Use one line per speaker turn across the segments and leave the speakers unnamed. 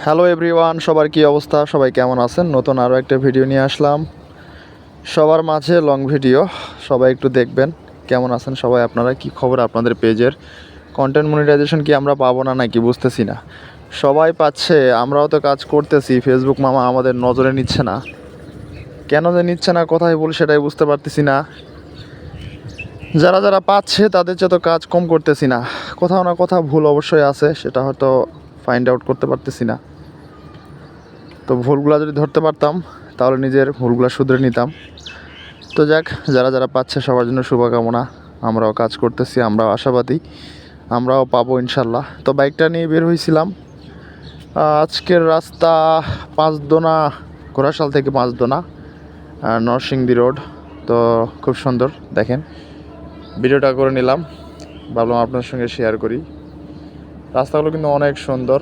Hello everyone, সবার কি অবস্থা? সবাই কেমন আছেন? নতুন আরও একটা ভিডিও নিয়ে আসলাম সবার মাঝে, লং ভিডিও। সবাই একটু দেখবেন কেমন আছেন সবাই, আপনারা কি খবর? আপনাদের পেজের কন্টেন্ট মনিটাইজেশন কি আমরা পাবো না নাকি বুঝতেছি না। সবাই পাচ্ছে, আমরাও তো কাজ করতেছি, ফেসবুক মামা আমাদের নজরে নিচ্ছে না। কেন যে নিচ্ছে না, কোথায় বলি সেটাই বুঝতে পারতেছি না। যারা যারা পাচ্ছে তাদের চেয়ে তো কাজ কম করতেছি না, কোথাও না কোথাও ভুল অবশ্যই আছে, সেটা হয়তো ফাইন্ড আউট করতে পারতেছি না। তো ভুলগুলো যদি ধরতে পারতাম তাহলে নিজের ভুলগুলো শুধরে নিতাম। তো যাক, যারা যারা পাচ্ছে সবার জন্য শুভকামনা। আমরাও কাজ করতেছি, আমরাও আশাবাদী, আমরাও পাবো ইনশাল্লাহ। তো বাইকটা নিয়ে বের হয়েছিলাম। আজকের রাস্তা পাঁচদোনা, ঘোড়াশাল থেকে পাঁচদোনা, নরসিংদী রোড। তো খুব সুন্দর, দেখেন ভিডিওটা করে নিলাম, ভাবলাম আপনার সঙ্গে শেয়ার করি। রাস্তাগুলো কিন্তু অনেক সুন্দর,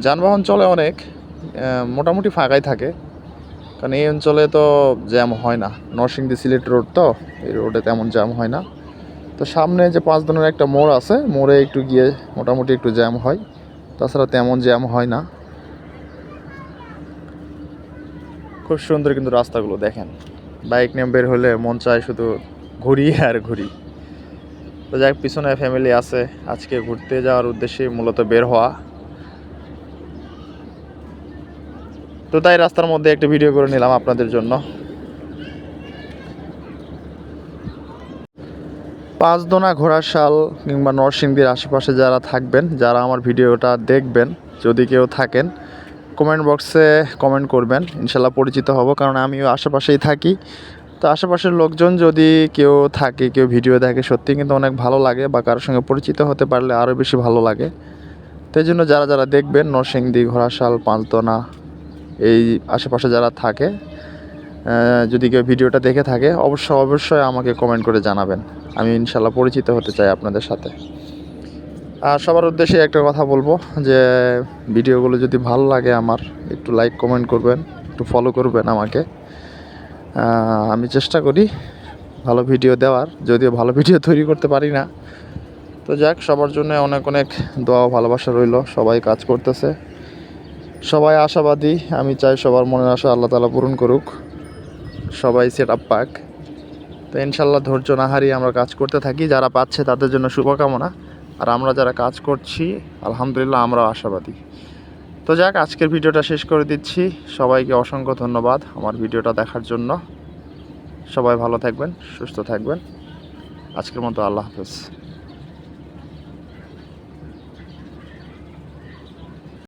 যানবাহন চলে অনেক, মোটামুটি ফাঁকাই থাকে, কারণ এই অঞ্চলে তো জ্যাম হয় না। নরসিংদী সিলেট রোড, তো এই রোডে তেমন জ্যাম হয় না। তো সামনে যে পাঁচদোনার একটা মোড় আছে, মোড়ে একটু গিয়ে মোটামুটি একটু জ্যাম হয়, তাছাড়া তেমন জ্যাম হয় না। খুব সুন্দর কিন্তু রাস্তাগুলো দেখেন, বাইক নিয়ে বের হলে মন চায় শুধু ঘুরি আর ঘুরি। তো যাই, পিছনে ফ্যামিলি আছে, আজকে ঘুরতে যাওয়ার উদ্দেশ্যে মূলত বের হওয়া। তো তাই রাস্তার মধ্যে একটা ভিডিও করে নিলাম আপনাদের জন্য। পাঁচদোনা, ঘোড়াশাল কিংবা নরসিংদীর আশেপাশে যারা থাকবেন, যারা আমার ভিডিওটা দেখবেন, যদি কেউ থাকেন কমেন্ট বক্সে কমেন্ট করবেন, ইনশাল্লাহ পরিচিত হব, কারণ আমিও আশেপাশেই থাকি। তো আশেপাশের লোকজন যদি কেউ থাকে, কেউ ভিডিও দেখে, সত্যি কিন্তু অনেক ভালো লাগে, বা কারোর সঙ্গে পরিচিত হতে পারলে আরও বেশি ভালো লাগে। তো এই জন্য যারা যারা দেখবেন, নরসিংদী, ঘোড়াশাল, পাঁচদোনা এই আশেপাশে যারা থাকে, যদি কেউ ভিডিওটা দেখে থাকে, অবশ্যই আমাকে কমেন্ট করে জানাবেন। আমি ইনশাল্লাহ পরিচিত হতে চাই আপনাদের সাথে। আর সবার উদ্দেশ্যে একটা কথা বলবো, যে ভিডিওগুলো যদি ভালো লাগে আমার, একটু লাইক কমেন্ট করবেন, একটু ফলো করবেন আমাকে। আমি চেষ্টা করি ভালো ভিডিও দেওয়ার, যদিও ভালো ভিডিও তৈরি করতে পারি না। তো যাক, সবার জন্য অনেক অনেক দোয়া ভালোবাসা রইল। সবাই কাজ করতেছে, সবাই আশাবাদী। আমি চাই সবার মনের আশা আল্লাহ তাআলা পূরণ করুক, সবাই সেট আপ পাক। তো ইনশাল্লাহ ধৈর্য না হারিয়ে আমরা কাজ করতে থাকি। যারা পাচ্ছে তাদের জন্য শুভকামনা, আর আমরা যারা কাজ করছি আলহামদুলিল্লাহ আমরাও আশাবাদী। তো যাক, আজকের ভিডিওটা শেষ করে দিচ্ছি। সবাইকে অসংখ্য ধন্যবাদ আমার ভিডিওটা দেখার জন্য। সবাই ভালো থাকবেন, সুস্থ থাকবেন। আজকের মতো আল্লাহ হাফেজ।